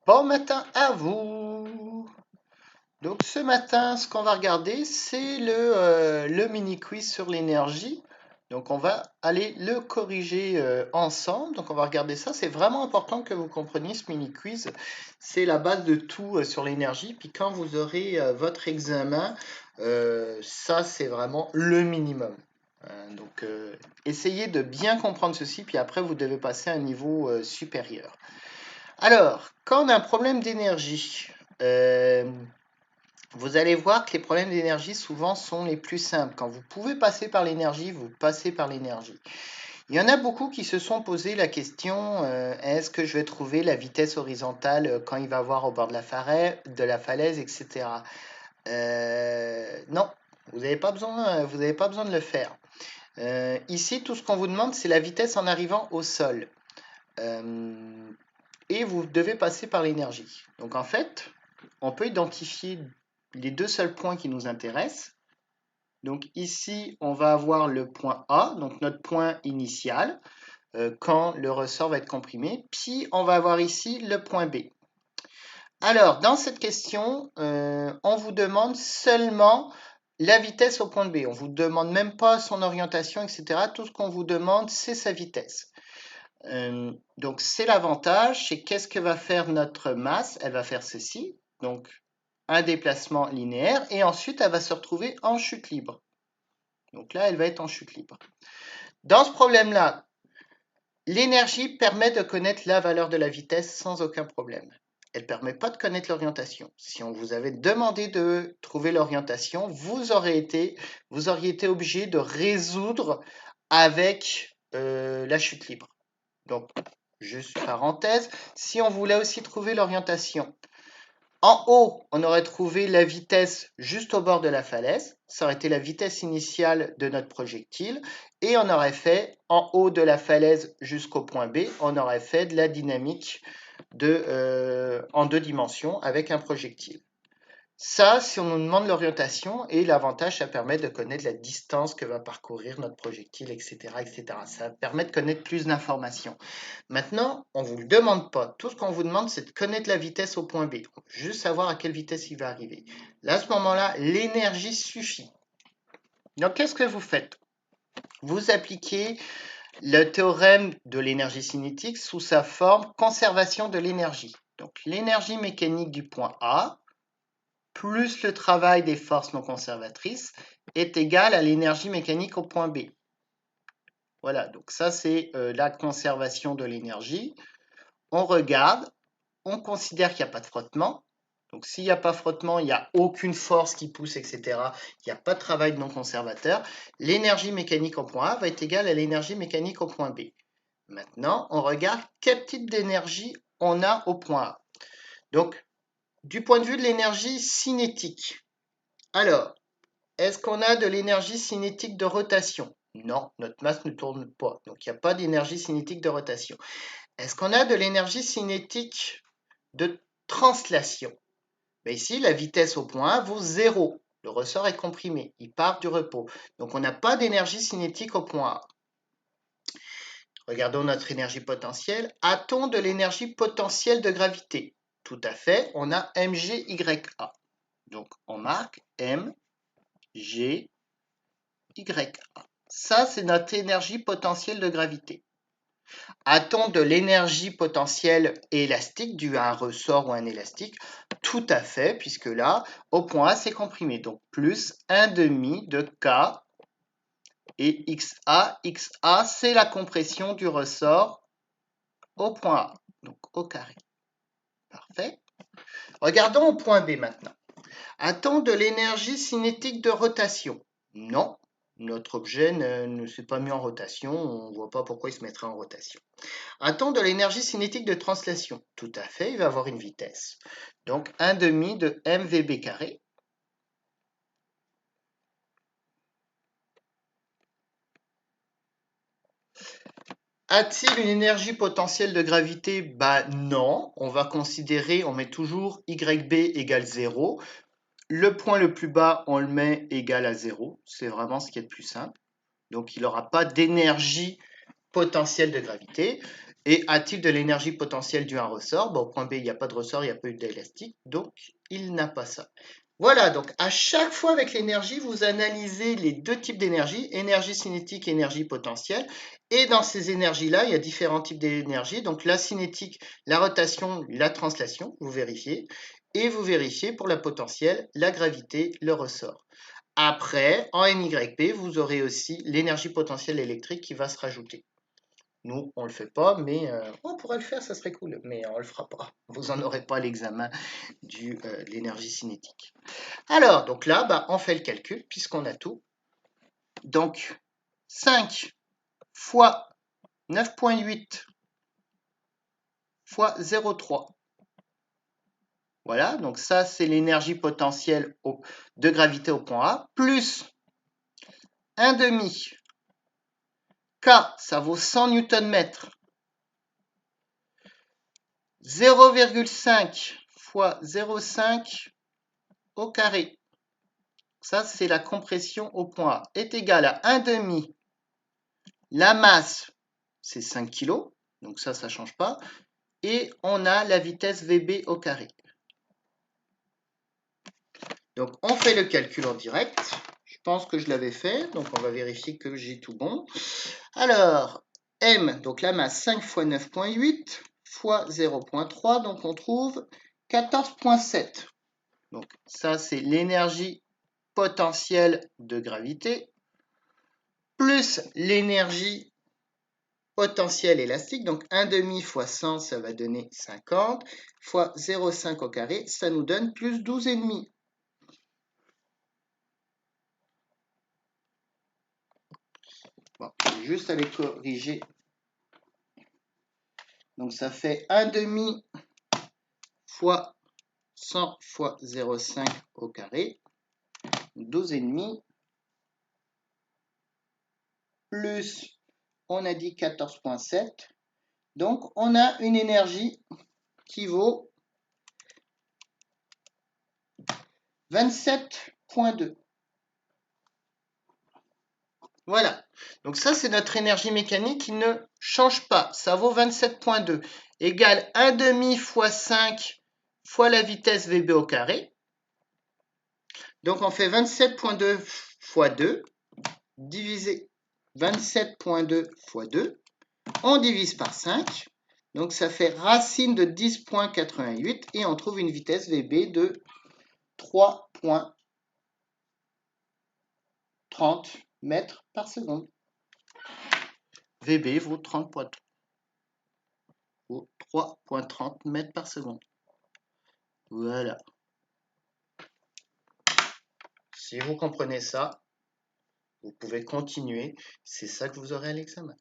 Bon matin à vous! Donc ce matin, ce qu'on va regarder, c'est le mini quiz sur l'énergie. Donc on va aller le corriger ensemble. Donc on va regarder ça. C'est vraiment important que vous compreniez ce mini quiz. C'est la base de tout sur l'énergie. Puis quand vous aurez votre examen, ça c'est vraiment le minimum. Essayez de bien comprendre ceci, puis après vous devez passer à un niveau supérieur. Alors, quand on a un problème d'énergie, euh, vous allez voir que les problèmes d'énergie souvent sont les plus simples. Quand vous pouvez passer par l'énergie, vous passez par l'énergie. Il y en a beaucoup qui se sont posé la question, est-ce que je vais trouver la vitesse horizontale quand il va voir au bord de la falaise, etc. Non, vous n'avez pas besoin de le faire. Ici, tout ce qu'on vous demande, c'est la vitesse en arrivant au sol. Euh, et vous devez passer par l'énergie. Donc en fait, on peut identifier les deux seuls points qui nous intéressent. Donc ici, on va avoir le point A, donc notre point initial, quand le ressort va être comprimé. Puis on va avoir ici le point B. Alors, dans cette question, on vous demande seulement la vitesse au point B. On ne vous demande même pas son orientation, etc. Tout ce qu'on vous demande, c'est sa vitesse. Donc c'est l'avantage, c'est qu'est-ce que va faire notre masse? Elle va faire ceci, donc un déplacement linéaire, et ensuite elle va se retrouver en chute libre. Donc là, elle va être en chute libre. Dans ce problème-là, l'énergie permet de connaître la valeur de la vitesse sans aucun problème. Elle ne permet pas de connaître l'orientation. Si on vous avait demandé de trouver l'orientation, vous auriez été obligé de résoudre avec la chute libre. Donc, juste parenthèse, si on voulait aussi trouver l'orientation, en haut, on aurait trouvé la vitesse juste au bord de la falaise, ça aurait été la vitesse initiale de notre projectile, et on aurait fait, en haut de la falaise jusqu'au point B, on aurait fait de la dynamique en 2 dimensions avec un projectile. Ça, si on nous demande l'orientation, et l'avantage, ça permet de connaître la distance que va parcourir notre projectile, etc., etc. Ça permet de connaître plus d'informations. Maintenant, on ne vous le demande pas. Tout ce qu'on vous demande, c'est de connaître la vitesse au point B. Juste savoir à quelle vitesse il va arriver. Là, à ce moment-là, l'énergie suffit. Donc, qu'est-ce que vous faites? Vous appliquez le théorème de l'énergie cinétique sous sa forme conservation de l'énergie. Donc, l'énergie mécanique du point A plus le travail des forces non conservatrices est égal à l'énergie mécanique au point B. Voilà, donc ça c'est la conservation de l'énergie. On regarde, on considère qu'il n'y a pas de frottement. Donc s'il n'y a pas de frottement, il n'y a aucune force qui pousse, etc. Il n'y a pas de travail non conservateur. L'énergie mécanique au point A va être égale à l'énergie mécanique au point B. Maintenant, on regarde quel type d'énergie on a au point A. Donc, du point de vue de l'énergie cinétique, alors, est-ce qu'on a de l'énergie cinétique de rotation? Non, notre masse ne tourne pas, donc il n'y a pas d'énergie cinétique de rotation. Est-ce qu'on a de l'énergie cinétique de translation? Ben ici, la vitesse au point A vaut 0. Le ressort est comprimé, il part du repos. Donc on n'a pas d'énergie cinétique au point A. Regardons notre énergie potentielle. A-t-on de l'énergie potentielle de gravité? Tout à fait, on a mgya. Donc on marque m, g, y. Ça, c'est notre énergie potentielle de gravité. A-t-on de l'énergie potentielle élastique due à un ressort ou un élastique? Tout à fait, puisque là, au point A, c'est comprimé. Donc, plus 1/2 de K et XA. XA, c'est la compression du ressort au point A, donc au carré. Parfait. Regardons au point B maintenant. A-t-on de l'énergie cinétique de rotation? Non, notre objet ne s'est pas mis en rotation, on ne voit pas pourquoi il se mettrait en rotation. A-t-on de l'énergie cinétique de translation? Tout à fait, il va avoir une vitesse. Donc 1/2 de mvb carré. A-t-il une énergie potentielle de gravité? Bah non, on va considérer, on met toujours YB égale 0. Le point le plus bas, on le met égal à 0. C'est vraiment ce qui est le plus simple. Donc il n'aura pas d'énergie potentielle de gravité. Et a-t-il de l'énergie potentielle due à un ressort? Bon, au point B, il n'y a pas de ressort, il n'y a pas eu d'élastique, donc il n'a pas ça. Voilà, donc à chaque fois avec l'énergie, vous analysez les deux types d'énergie, énergie cinétique et énergie potentielle. Et dans ces énergies-là, il y a différents types d'énergie. Donc la cinétique, la rotation, la translation, vous vérifiez. Et vous vérifiez pour la potentielle, la gravité, le ressort. Après, en NYP, vous aurez aussi l'énergie potentielle électrique qui va se rajouter. Nous, on ne le fait pas, mais on pourrait le faire, ça serait cool, mais on ne le fera pas. Vous n'en aurez pas à l'examen de l'énergie cinétique. Alors, donc là, bah, on fait le calcul, puisqu'on a tout. Donc, 5 fois 9,8 fois 0,3. Voilà, donc ça, c'est l'énergie potentielle de gravité au point A, plus 1,5 K, ça vaut 100 Nm. 0,5 fois 0,5 au carré. Ça, c'est la compression au point A. Est égal à 1,5. La masse, c'est 5 kg. Donc ça ne change pas. Et on a la vitesse VB au carré. Donc on fait le calcul en direct. Je pense que je l'avais fait. Donc on va vérifier que j'ai tout bon. Alors, M, donc la masse 5 fois 9,8 fois 0,3. Donc on trouve 14,7. Donc ça, c'est l'énergie potentielle de gravité plus l'énergie potentielle élastique. Donc 1,5 fois 100, ça va donner 50, fois 0,5 au carré, ça nous donne plus 12,5. Bon, juste à les corriger. Donc ça fait 1,5 fois 100 fois 0,5 au carré, 12,5, plus, on a dit 14,7. Donc on a une énergie qui vaut 27,2. Voilà. Donc ça, c'est notre énergie mécanique qui ne change pas. Ça vaut 27,2 égale 1,5 fois 5 fois la vitesse VB au carré. Donc on fait 27,2 fois 2 divisé 27,2 fois 2. On divise par 5. Donc ça fait racine de 10,88 et on trouve une vitesse VB de 3,30 mètres par seconde. VB vaut 3,30 mètres par seconde. Voilà. Si vous comprenez ça, vous pouvez continuer. C'est ça que vous aurez à l'examen.